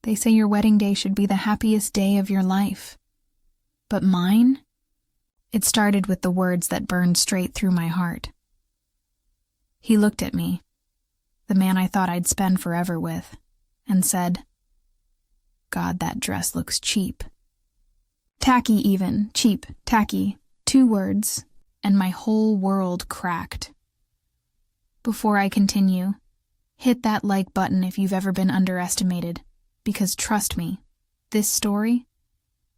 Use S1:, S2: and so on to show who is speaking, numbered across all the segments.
S1: They say your wedding day should be the happiest day of your life. But mine? It started with the words that burned straight through my heart. He looked at me, the man I thought I'd spend forever with, and said, "God, that dress looks cheap." Tacky even, cheap, tacky, 2 words, and my whole world cracked. Before I continue, hit that like button if you've ever been underestimated, because trust me, this story,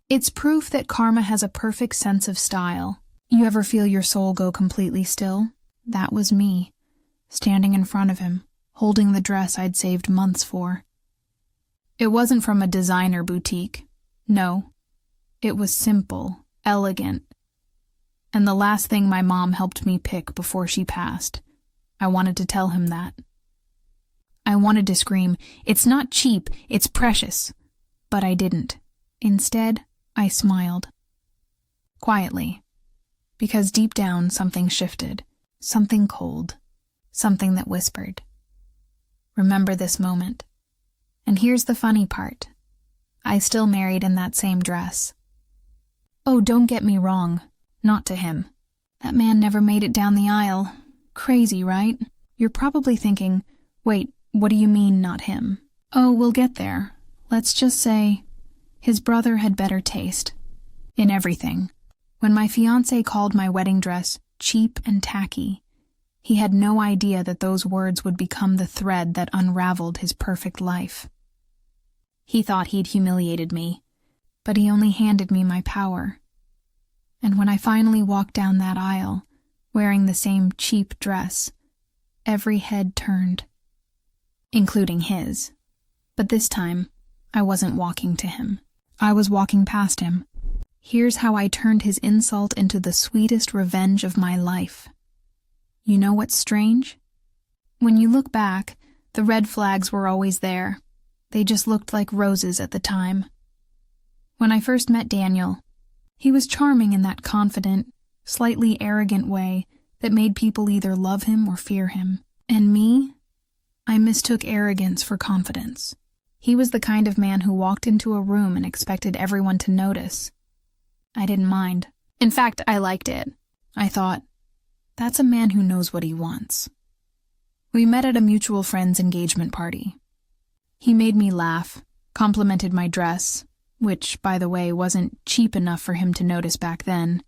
S1: it's proof that karma has a perfect sense of style. You ever feel your soul go completely still? That was me, standing in front of him, holding the dress I'd saved months for. It wasn't from a designer boutique. No, it was simple, elegant, and the last thing my mom helped me pick before she passed. I wanted to tell him that. I wanted to scream, "It's not cheap, it's precious," but I didn't. Instead, I smiled. Quietly, because deep down something shifted, something cold, something that whispered, "Remember this moment." And here's the funny part. I still married in that same dress. Oh, don't get me wrong, not to him. That man never made it down the aisle. Crazy, right? You're probably thinking, wait, what do you mean, not him? Oh, we'll get there. Let's just say, his brother had better taste. In everything. When my fiancé called my wedding dress cheap and tacky, he had no idea that those words would become the thread that unraveled his perfect life. He thought he'd humiliated me, but he only handed me my power. And when I finally walked down that aisle, wearing the same cheap dress, every head turned, including his. But this time, I wasn't walking to him. I was walking past him. Here's how I turned his insult into the sweetest revenge of my life. You know what's strange? When you look back, the red flags were always there. They just looked like roses at the time. When I first met Daniel, he was charming in that confident, slightly arrogant way that made people either love him or fear him. And me? I mistook arrogance for confidence. He was the kind of man who walked into a room and expected everyone to notice. I didn't mind. In fact, I liked it. I thought, that's a man who knows what he wants. We met at a mutual friend's engagement party. He made me laugh, complimented my dress, which, by the way, wasn't cheap enough for him to notice back then.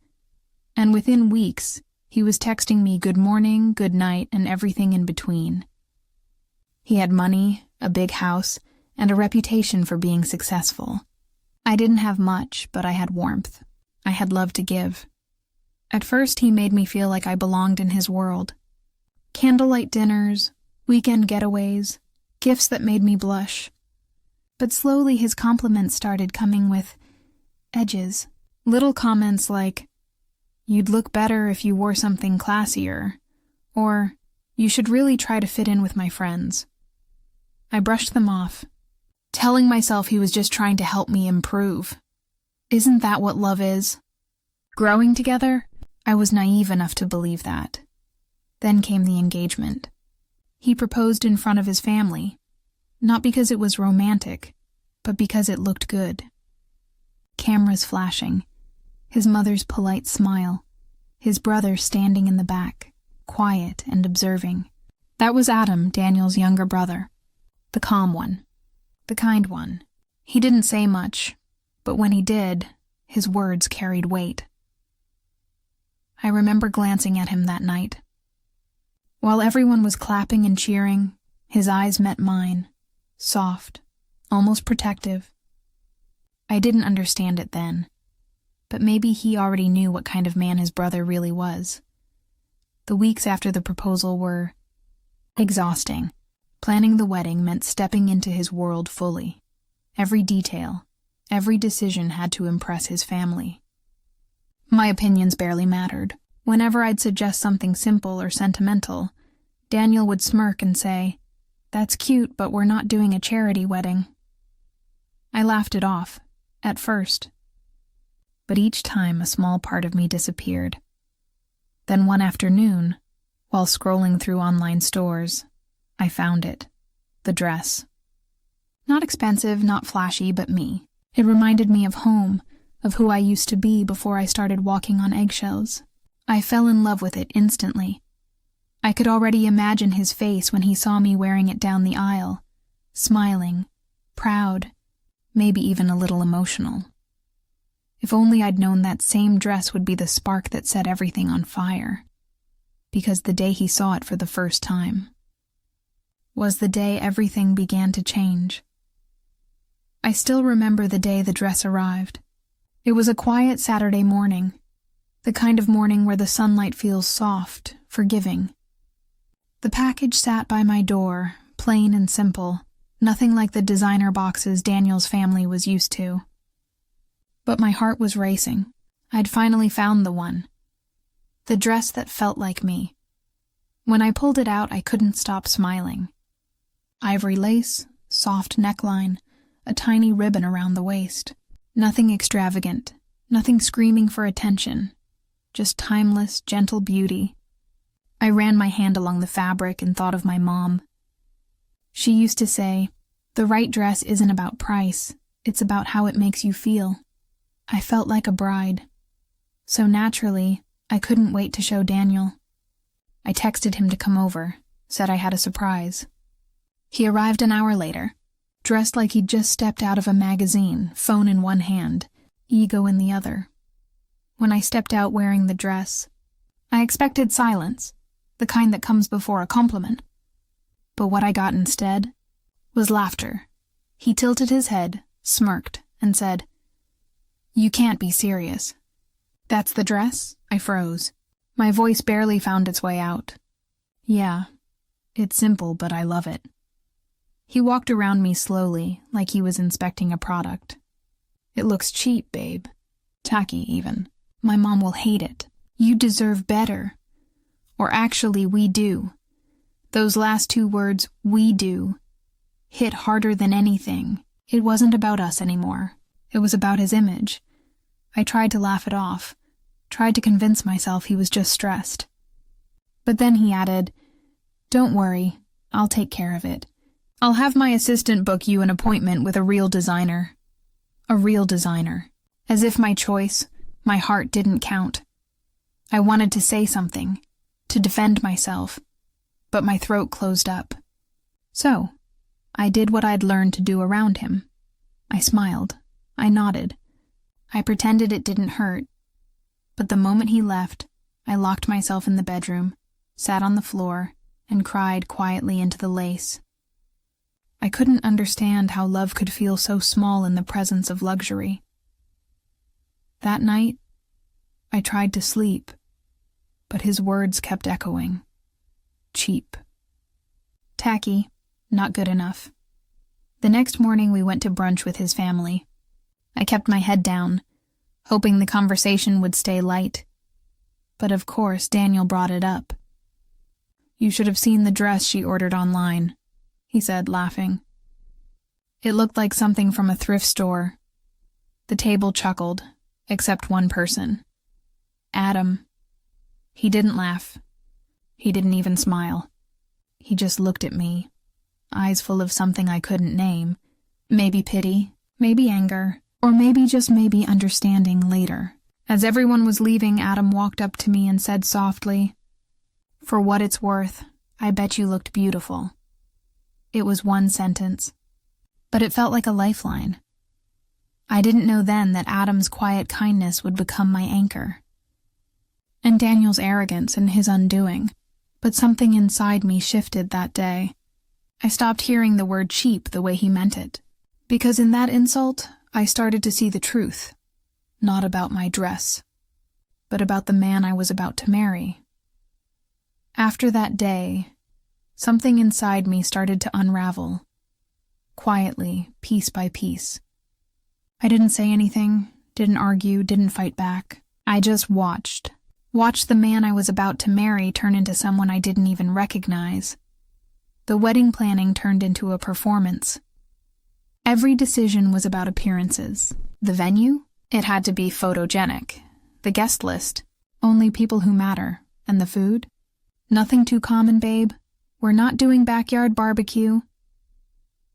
S1: And within weeks, he was texting me good morning, good night, and everything in between. He had money, a big house, and a reputation for being successful. I didn't have much, but I had warmth. I had love to give. At first, he made me feel like I belonged in his world. Candlelight dinners, weekend getaways, gifts that made me blush. But slowly his compliments started coming with edges. Little comments like, "You'd look better if you wore something classier," or, "You should really try to fit in with my friends." I brushed them off, telling myself he was just trying to help me improve. Isn't that what love is? Growing together, I was naive enough to believe that. Then came the engagement. He proposed in front of his family, not because it was romantic, but because it looked good. Cameras flashing, his mother's polite smile, his brother standing in the back, quiet and observing. That was Adam, Daniel's younger brother. The calm one. The kind one. He didn't say much, but when he did, his words carried weight. I remember glancing at him that night. While everyone was clapping and cheering, his eyes met mine, soft, almost protective. I didn't understand it then, but maybe he already knew what kind of man his brother really was. The weeks after the proposal were exhausting. Planning the wedding meant stepping into his world fully. Every detail, every decision had to impress his family. My opinions barely mattered. Whenever I'd suggest something simple or sentimental, Daniel would smirk and say, "That's cute, but we're not doing a charity wedding." I laughed it off, at first. But each time a small part of me disappeared. Then one afternoon, while scrolling through online stores, I found it, the dress. Not expensive, not flashy, but me. It reminded me of home, of who I used to be before I started walking on eggshells. I fell in love with it instantly. I could already imagine his face when he saw me wearing it down the aisle, smiling, proud, maybe even a little emotional. If only I'd known that same dress would be the spark that set everything on fire. Because the day he saw it for the first time was the day everything began to change. I still remember the day the dress arrived. It was a quiet Saturday morning, the kind of morning where the sunlight feels soft, forgiving. The package sat by my door, plain and simple, nothing like the designer boxes Daniel's family was used to. But my heart was racing. I'd finally found the one. The dress that felt like me. When I pulled it out, I couldn't stop smiling. Ivory lace, soft neckline, a tiny ribbon around the waist. Nothing extravagant, nothing screaming for attention. Just timeless, gentle beauty. I ran my hand along the fabric and thought of my mom. She used to say, "The right dress isn't about price, it's about how it makes you feel." I felt like a bride. So naturally, I couldn't wait to show Daniel. I texted him to come over, said I had a surprise. He arrived an hour later, dressed like he'd just stepped out of a magazine, phone in one hand, ego in the other. When I stepped out wearing the dress, I expected silence, the kind that comes before a compliment. But what I got instead was laughter. He tilted his head, smirked, and said, "You can't be serious." "That's the dress?" I froze. My voice barely found its way out. "Yeah, it's simple, but I love it." He walked around me slowly, like he was inspecting a product. "It looks cheap, babe. Tacky, even. My mom will hate it. You deserve better." Or actually, we do. Those last two words, "we do," hit harder than anything. It wasn't about us anymore. It was about his image. I tried to laugh it off, tried to convince myself he was just stressed. But then he added, "Don't worry, I'll take care of it. I'll have my assistant book you an appointment with a real designer." A real designer. As if my choice, my heart didn't count. I wanted to say something, to defend myself, but my throat closed up. So, I did what I'd learned to do around him. I smiled. I nodded. I pretended it didn't hurt. But the moment he left, I locked myself in the bedroom, sat on the floor, and cried quietly into the lace. I couldn't understand how love could feel so small in the presence of luxury. That night, I tried to sleep, but his words kept echoing. Cheap. Tacky. Not good enough. The next morning we went to brunch with his family. I kept my head down, hoping the conversation would stay light. But of course, Daniel brought it up. "You should have seen the dress she ordered online," he said, laughing. It looked like something from a thrift store. The table chuckled, except one person. Adam. He didn't laugh. He didn't even smile. He just looked at me, eyes full of something I couldn't name. Maybe pity, maybe anger, or maybe just maybe understanding later. As everyone was leaving, Adam walked up to me and said softly, "For what it's worth, I bet you looked beautiful." It was one sentence, but it felt like a lifeline. I didn't know then that Adam's quiet kindness would become my anchor. And Daniel's arrogance and his undoing. But something inside me shifted that day. I stopped hearing the word cheap the way he meant it. Because in that insult, I started to see the truth. Not about my dress, but about the man I was about to marry. After that day, something inside me started to unravel. Quietly, piece by piece. I didn't say anything, didn't argue, didn't fight back. I just watched the man I was about to marry turn into someone I didn't even recognize. The wedding planning turned into a performance. Every decision was about appearances. The venue? It had to be photogenic. The guest list? Only people who matter. And the food? Nothing too common, babe. We're not doing backyard barbecue.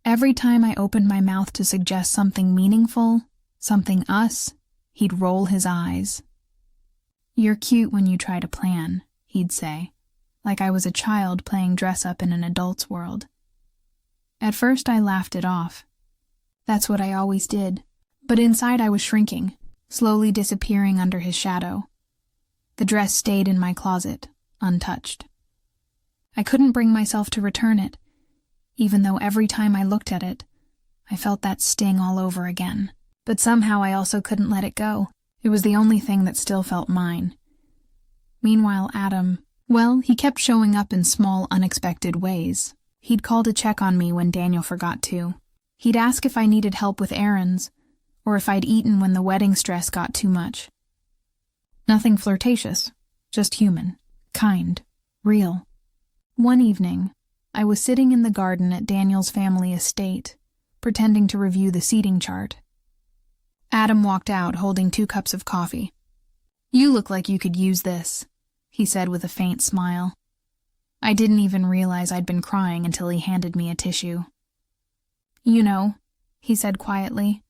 S1: Every time I opened my mouth to suggest something meaningful, something us, he'd roll his eyes. "You're cute when you try to plan," he'd say, like I was a child playing dress-up in an adult's world. At first I laughed it off. That's what I always did. But inside I was shrinking, slowly disappearing under his shadow. The dress stayed in my closet, untouched. I couldn't bring myself to return it, even though every time I looked at it, I felt that sting all over again. But somehow I also couldn't let it go. It was the only thing that still felt mine. Meanwhile, Adam, well, he kept showing up in small, unexpected ways. He'd call to check on me when Daniel forgot to. He'd ask if I needed help with errands, or if I'd eaten when the wedding stress got too much. Nothing flirtatious, just human, kind, real. One evening, I was sitting in the garden at Daniel's family estate, pretending to review the seating chart. Adam walked out holding 2 cups of coffee. "You look like you could use this," he said with a faint smile. I didn't even realize I'd been crying until he handed me a tissue. "You know," he said quietly,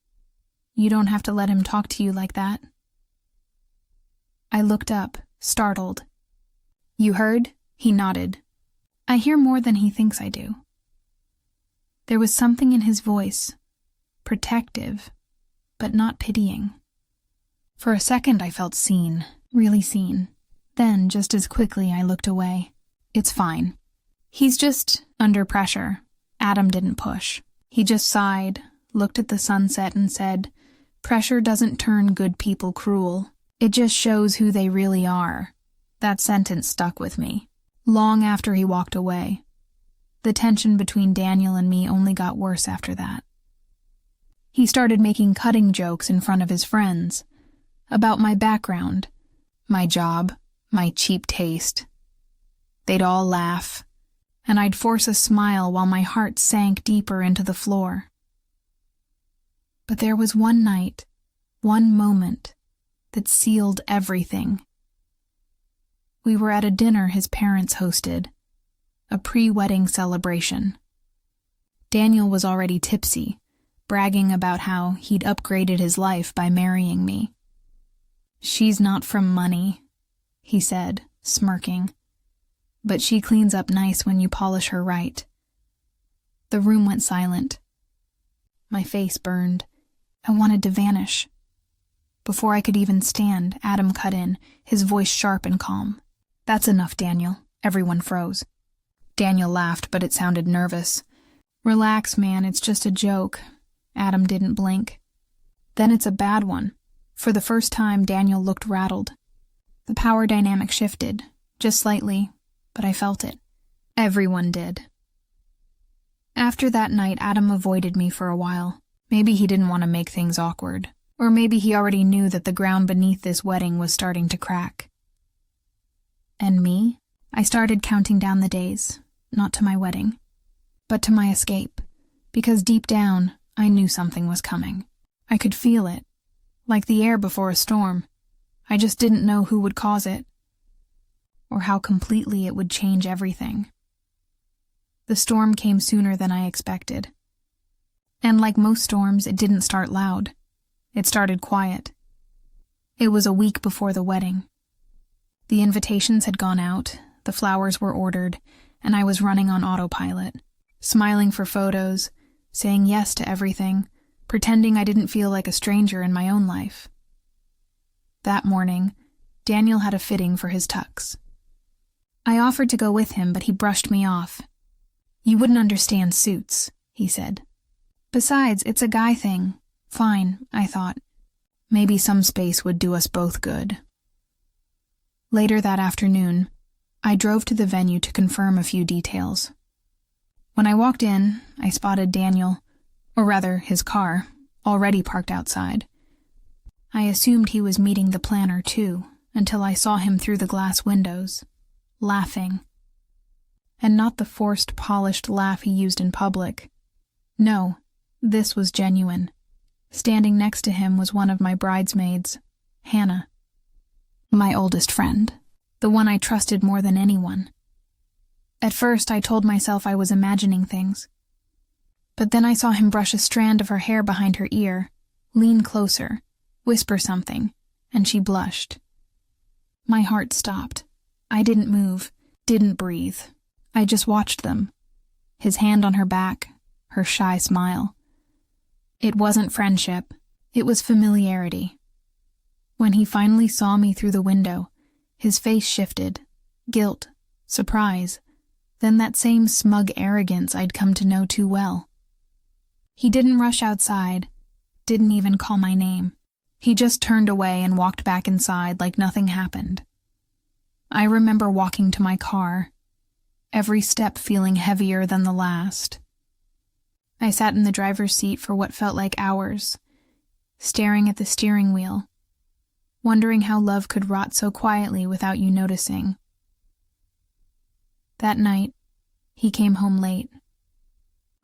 S1: "you don't have to let him talk to you like that." I looked up, startled. "You heard?" He nodded. "I hear more than he thinks I do." There was something in his voice, protective, but not pitying. For a second I felt seen, really seen. Then, just as quickly, I looked away. "It's fine. He's just under pressure." Adam didn't push. He just sighed, looked at the sunset and said, "Pressure doesn't turn good people cruel. It just shows who they really are." That sentence stuck with me. Long after he walked away. The tension between Daniel and me only got worse after that. He started making cutting jokes in front of his friends about my background, my job, my cheap taste. They'd all laugh, and I'd force a smile while my heart sank deeper into the floor. But there was one night, one moment, that sealed everything. We were at a dinner his parents hosted, a pre-wedding celebration. Daniel was already tipsy, bragging about how he'd upgraded his life by marrying me. "She's not from money," he said, smirking, "but she cleans up nice when you polish her right." The room went silent. My face burned. I wanted to vanish. Before I could even stand, Adam cut in, his voice sharp and calm. "That's enough, Daniel." Everyone froze. Daniel laughed, but it sounded nervous. "Relax, man, it's just a joke." Adam didn't blink. "Then it's a bad one." For the first time, Daniel looked rattled. The power dynamic shifted, just slightly, but I felt it. Everyone did. After that night, Adam avoided me for a while. Maybe he didn't want to make things awkward. Or maybe he already knew that the ground beneath this wedding was starting to crack. And me? I started counting down the days, not to my wedding, but to my escape, because deep down, I knew something was coming. I could feel it, like the air before a storm. I just didn't know who would cause it, or how completely it would change everything. The storm came sooner than I expected. And like most storms, it didn't start loud. It started quiet. It was a week before the wedding. The invitations had gone out, the flowers were ordered, and I was running on autopilot, smiling for photos, saying yes to everything, pretending I didn't feel like a stranger in my own life. That morning, Daniel had a fitting for his tux. I offered to go with him, but he brushed me off. "You wouldn't understand suits," he said. "Besides, it's a guy thing." Fine, I thought. Maybe some space would do us both good. Later that afternoon, I drove to the venue to confirm a few details. When I walked in, I spotted Daniel, or rather his car, already parked outside. I assumed he was meeting the planner too, until I saw him through the glass windows, laughing. And not the forced, polished laugh he used in public. No, this was genuine. Standing next to him was one of my bridesmaids, Hannah. My oldest friend, the one I trusted more than anyone. At first, I told myself I was imagining things. But then I saw him brush a strand of her hair behind her ear, lean closer, whisper something, and she blushed. My heart stopped. I didn't move, didn't breathe. I just watched them. His hand on her back, her shy smile. It wasn't friendship, it was familiarity. When he finally saw me through the window, his face shifted, guilt, surprise, then that same smug arrogance I'd come to know too well. He didn't rush outside, didn't even call my name. He just turned away and walked back inside like nothing happened. I remember walking to my car, every step feeling heavier than the last. I sat in the driver's seat for what felt like hours, staring at the steering wheel, wondering how love could rot so quietly without you noticing. That night, he came home late.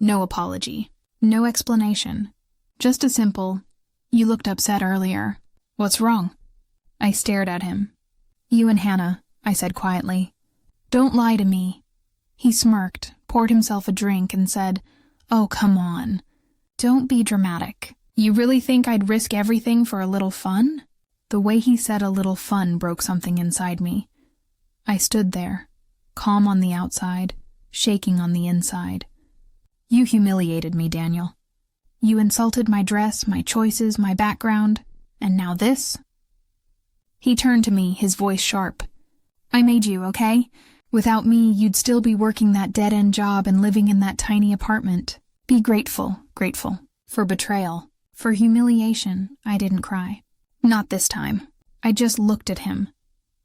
S1: No apology, no explanation, just a simple, "You looked upset earlier. What's wrong?" I stared at him. "You and Hannah," I said quietly. "Don't lie to me." He smirked, poured himself a drink, and said, "Oh, come on. Don't be dramatic. You really think I'd risk everything for a little fun?" The way he said a little fun broke something inside me. I stood there, calm on the outside, shaking on the inside. "You humiliated me, Daniel. You insulted my dress, my choices, my background, and now this?" He turned to me, his voice sharp. "I made you, okay? Without me, you'd still be working that dead-end job and living in that tiny apartment. Be grateful. For betrayal. For humiliation, I didn't cry. Not this time. I just looked at him.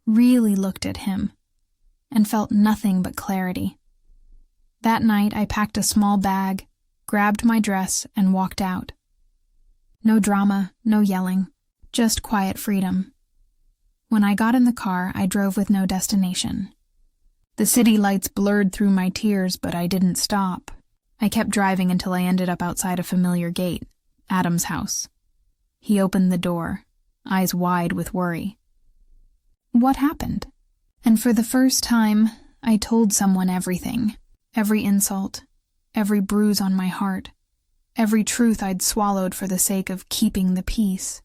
S1: Really looked at him. And felt nothing but clarity. That night, I packed a small bag, grabbed my dress, and walked out. No drama, no yelling. Just quiet freedom. When I got in the car, I drove with no destination. The city lights blurred through my tears, but I didn't stop. I kept driving until I ended up outside a familiar gate, Adam's house. He opened the door, eyes wide with worry. What happened? And for the first time, I told someone everything. Every insult, every bruise on my heart, every truth I'd swallowed for the sake of keeping the peace.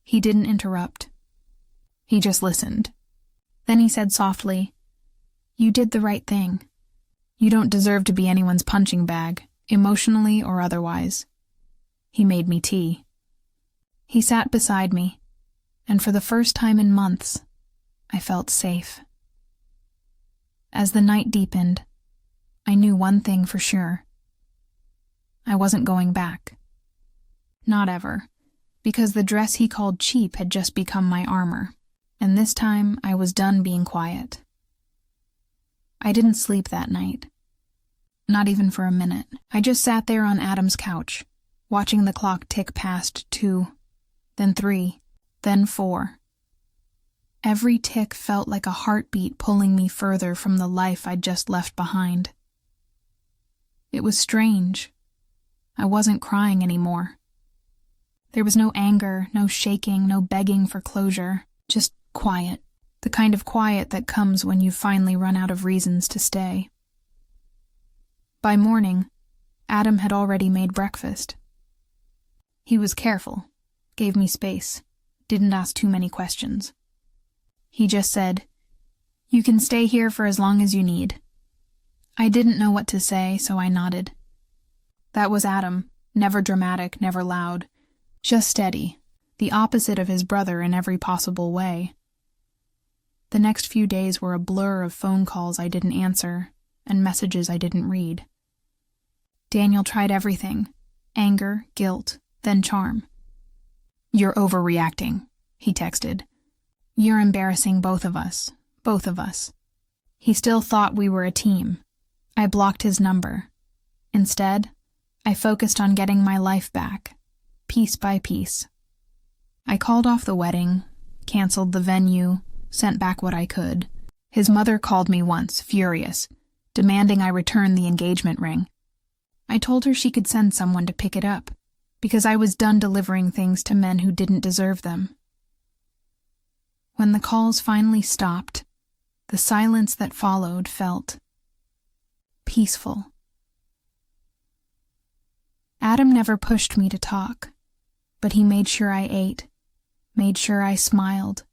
S1: He didn't interrupt. He just listened. Then he said softly, "You did the right thing. You don't deserve to be anyone's punching bag, emotionally or otherwise." He made me tea. He sat beside me, and for the first time in months, I felt safe. As the night deepened, I knew one thing for sure. I wasn't going back. Not ever, because the dress he called cheap had just become my armor, and this time I was done being quiet. I didn't sleep that night. Not even for a minute. I just sat there on Adam's couch, watching the clock tick past 2, then 3, then 4. Every tick felt like a heartbeat pulling me further from the life I'd just left behind. It was strange. I wasn't crying anymore. There was no anger, no shaking, no begging for closure, just quiet. The kind of quiet that comes when you finally run out of reasons to stay. By morning, Adam had already made breakfast. He was careful, gave me space, didn't ask too many questions. He just said, "You can stay here for as long as you need." I didn't know what to say, so I nodded. That was Adam, never dramatic, never loud, just steady, the opposite of his brother in every possible way. The next few days were a blur of phone calls I didn't answer and messages I didn't read. Daniel tried everything, anger, guilt, then charm. "You're overreacting," he texted. "You're embarrassing both of us. He still thought we were a team. I blocked his number. Instead, I focused on getting my life back, piece by piece. I called off the wedding, canceled the venue, sent back what I could. His mother called me once, furious, demanding I return the engagement ring. I told her she could send someone to pick it up, because I was done delivering things to men who didn't deserve them. When the calls finally stopped, the silence that followed felt peaceful. Adam never pushed me to talk, but he made sure I ate, made sure I smiled,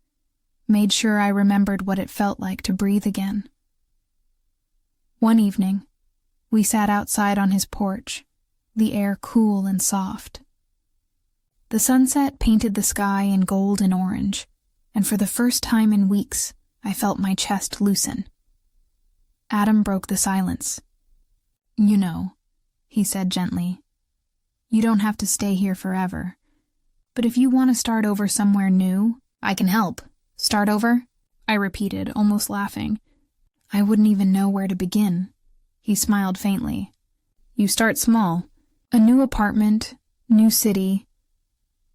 S1: made sure I remembered what it felt like to breathe again. One evening, we sat outside on his porch, the air cool and soft. The sunset painted the sky in gold and orange, and for the first time in weeks, I felt my chest loosen. Adam broke the silence. "You know," he said gently, "you don't have to stay here forever. But if you want to start over somewhere new, I can help." "Start over?" I repeated, almost laughing. "I wouldn't even know where to begin." He smiled faintly. "You start small. A new apartment, new city,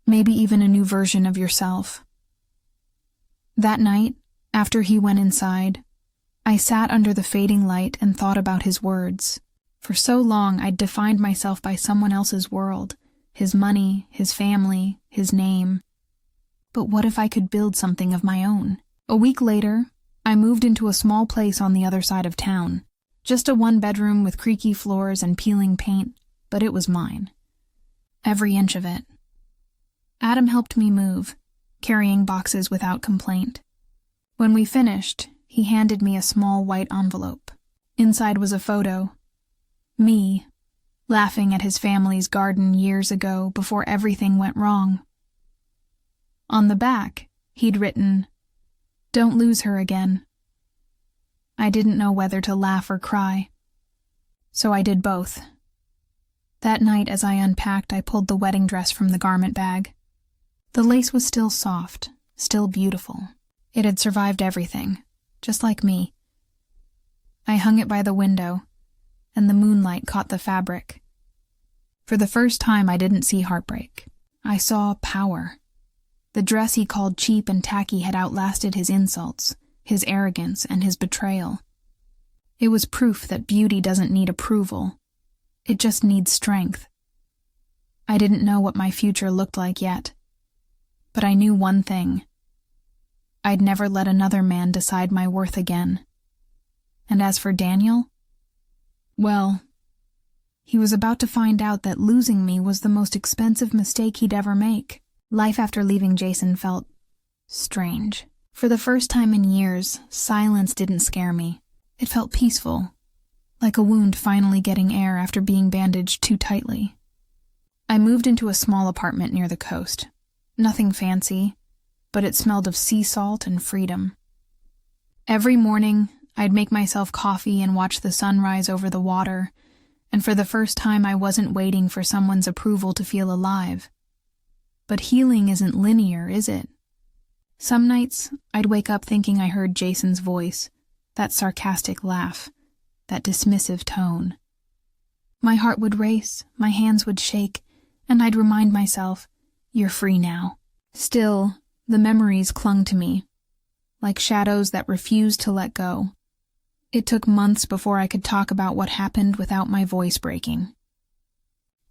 S1: maybe even a new version of yourself." That night, after he went inside, I sat under the fading light and thought about his words. For so long, I'd defined myself by someone else's world, his money, his family, his name. But what if I could build something of my own? A week later, I moved into a small place on the other side of town. Just a one-bedroom with creaky floors and peeling paint, but it was mine. Every inch of it. Adam helped me move, carrying boxes without complaint. When we finished, he handed me a small white envelope. Inside was a photo. Me, laughing at his family's garden years ago before everything went wrong. On the back, he'd written, "Don't lose her again." I didn't know whether to laugh or cry, so I did both. That night, as I unpacked, I pulled the wedding dress from the garment bag. The lace was still soft, still beautiful. It had survived everything, just like me. I hung it by the window, and the moonlight caught the fabric. For the first time, I didn't see heartbreak. I saw power. The dress he called cheap and tacky had outlasted his insults, his arrogance, and his betrayal. It was proof that beauty doesn't need approval. It just needs strength. I didn't know what my future looked like yet, but I knew one thing. I'd never let another man decide my worth again. And as for Daniel, well, he was about to find out that losing me was the most expensive mistake he'd ever make. Life after leaving Jason felt strange. For the first time in years, silence didn't scare me. It felt peaceful, like a wound finally getting air after being bandaged too tightly. I moved into a small apartment near the coast. Nothing fancy, but it smelled of sea salt and freedom. Every morning, I'd make myself coffee and watch the sun rise over the water, and for the first time I wasn't waiting for someone's approval to feel alive. But healing isn't linear, is it? Some nights, I'd wake up thinking I heard Jason's voice, that sarcastic laugh, that dismissive tone. My heart would race, my hands would shake, and I'd remind myself, "You're free now." Still, the memories clung to me, like shadows that refused to let go. It took months before I could talk about what happened without my voice breaking.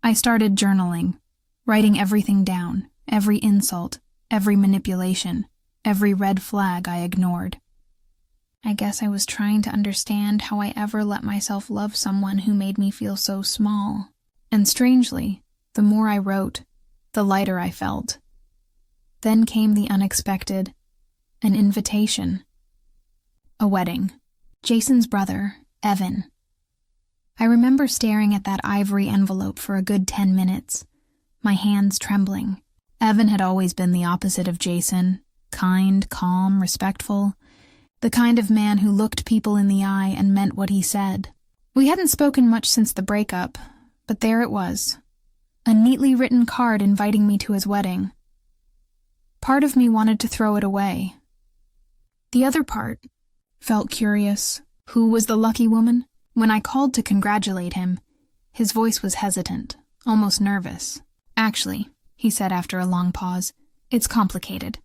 S1: I started journaling, writing everything down, every insult, every manipulation, every red flag I ignored. I guess I was trying to understand how I ever let myself love someone who made me feel so small. And strangely, the more I wrote, the lighter I felt. Then came the unexpected, an invitation. A wedding. Jason's brother, Evan. I remember staring at that ivory envelope for a good 10 minutes, my hands trembling. Evan had always been the opposite of Jason, kind, calm, respectful, the kind of man who looked people in the eye and meant what he said. We hadn't spoken much since the breakup, but there it was, a neatly written card inviting me to his wedding. Part of me wanted to throw it away. The other part felt curious. Who was the lucky woman? When I called to congratulate him, his voice was hesitant, almost nervous. "Actually," he said after a long pause, "it's complicated.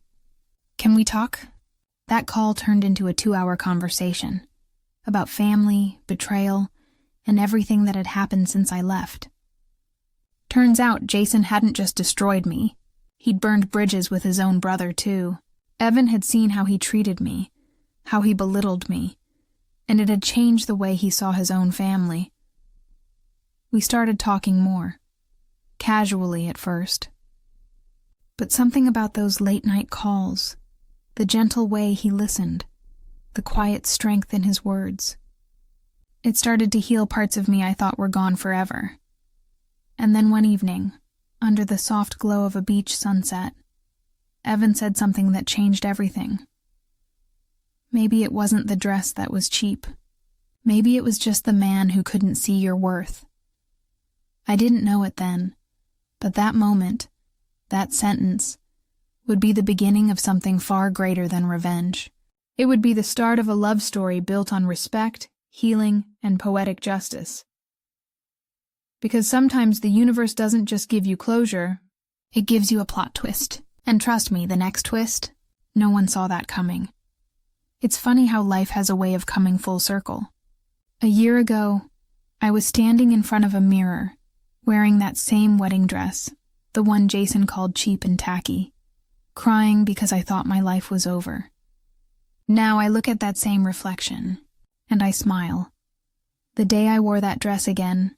S1: Can we talk?" That call turned into a 2-hour conversation about family, betrayal, and everything that had happened since I left. Turns out Jason hadn't just destroyed me. He'd burned bridges with his own brother, too. Evan had seen how he treated me, how he belittled me, and it had changed the way he saw his own family. We started talking more. casually at first. But something about those late-night calls, the gentle way he listened, the quiet strength in his words, it started to heal parts of me I thought were gone forever. And then one evening, under the soft glow of a beach sunset, Evan said something that changed everything. Maybe it wasn't the dress that was cheap. Maybe it was just the man who couldn't see your worth. I didn't know it then, but that moment, that sentence, would be the beginning of something far greater than revenge. It would be the start of a love story built on respect, healing, and poetic justice. Because sometimes the universe doesn't just give you closure, it gives you a plot twist. And trust me, the next twist, no one saw that coming. It's funny how life has a way of coming full circle. A year ago, I was standing in front of a mirror, wearing that same wedding dress, the one Jason called cheap and tacky, crying because I thought my life was over. Now I look at that same reflection, and I smile. The day I wore that dress again,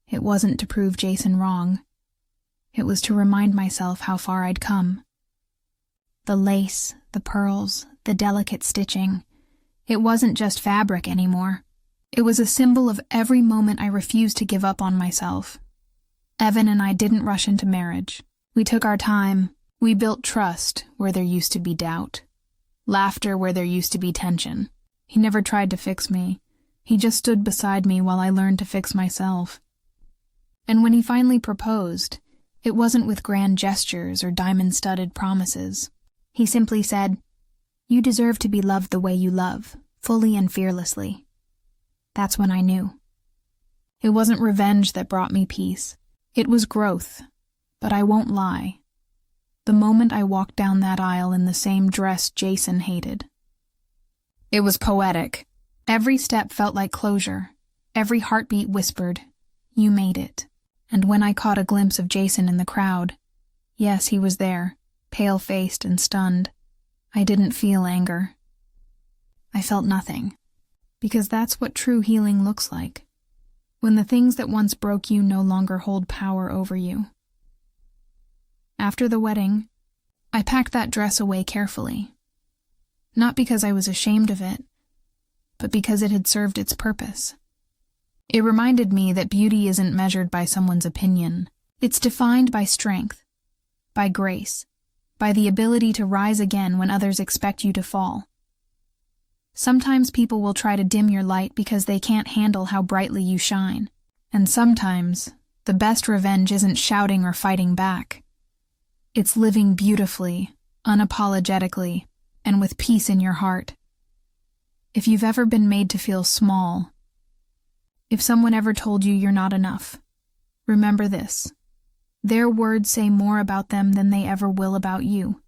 S1: it wasn't to prove Jason wrong. It was to remind myself how far I'd come. The lace, the pearls, the delicate stitching, it wasn't just fabric anymore. It was a symbol of every moment I refused to give up on myself. Evan and I didn't rush into marriage. We took our time. We built trust where there used to be doubt. Laughter where there used to be tension. He never tried to fix me. He just stood beside me while I learned to fix myself. And when he finally proposed, it wasn't with grand gestures or diamond-studded promises. He simply said, "You deserve to be loved the way you love, fully and fearlessly." That's when I knew. It wasn't revenge that brought me peace. It was growth. But I won't lie. The moment I walked down that aisle in the same dress Jason hated. It was poetic. Every step felt like closure. Every heartbeat whispered, "You made it." And when I caught a glimpse of Jason in the crowd, yes, he was there, pale-faced and stunned, I didn't feel anger. I felt nothing. Because that's what true healing looks like. When the things that once broke you no longer hold power over you. After the wedding, I packed that dress away carefully. Not because I was ashamed of it, but because it had served its purpose. It reminded me that beauty isn't measured by someone's opinion. It's defined by strength, by grace, by the ability to rise again when others expect you to fall. Sometimes people will try to dim your light because they can't handle how brightly you shine. And sometimes, the best revenge isn't shouting or fighting back. It's living beautifully, unapologetically, and with peace in your heart. If you've ever been made to feel small, if someone ever told you you're not enough, remember this. Their words say more about them than they ever will about you.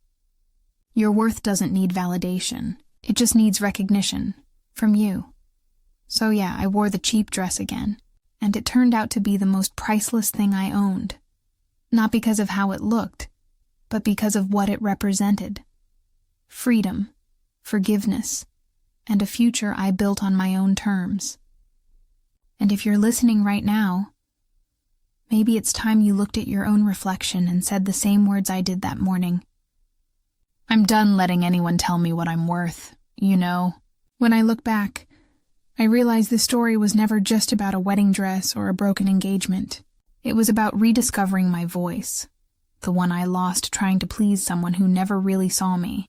S1: Your worth doesn't need validation. It just needs recognition. From you. So yeah, I wore the cheap dress again, and it turned out to be the most priceless thing I owned. Not because of how it looked, but because of what it represented. Freedom, forgiveness, and a future I built on my own terms. And if you're listening right now, maybe it's time you looked at your own reflection and said the same words I did that morning. I'm done letting anyone tell me what I'm worth, you know. When I look back, I realize this story was never just about a wedding dress or a broken engagement. It was about rediscovering my voice, the one I lost trying to please someone who never really saw me.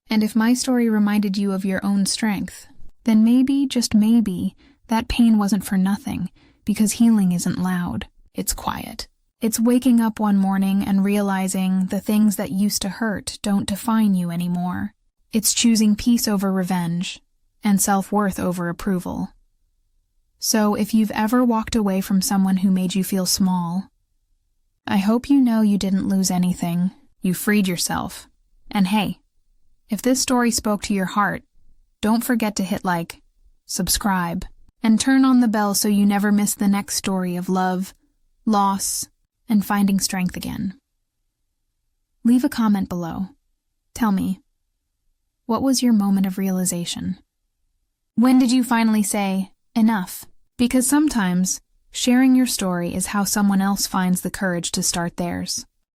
S1: And if my story reminded you of your own strength, then maybe, just maybe, that pain wasn't for nothing, because healing isn't loud, it's quiet. It's waking up one morning and realizing the things that used to hurt don't define you anymore. It's choosing peace over revenge, and self-worth over approval. So if you've ever walked away from someone who made you feel small, I hope you know you didn't lose anything. You freed yourself. And hey, if this story spoke to your heart, don't forget to hit like, subscribe, and turn on the bell so you never miss the next story of love, loss, and finding strength again. Leave a comment below. Tell me, what was your moment of realization? When did you finally say, enough? Because sometimes Sharing your story is how someone else finds the courage to start theirs.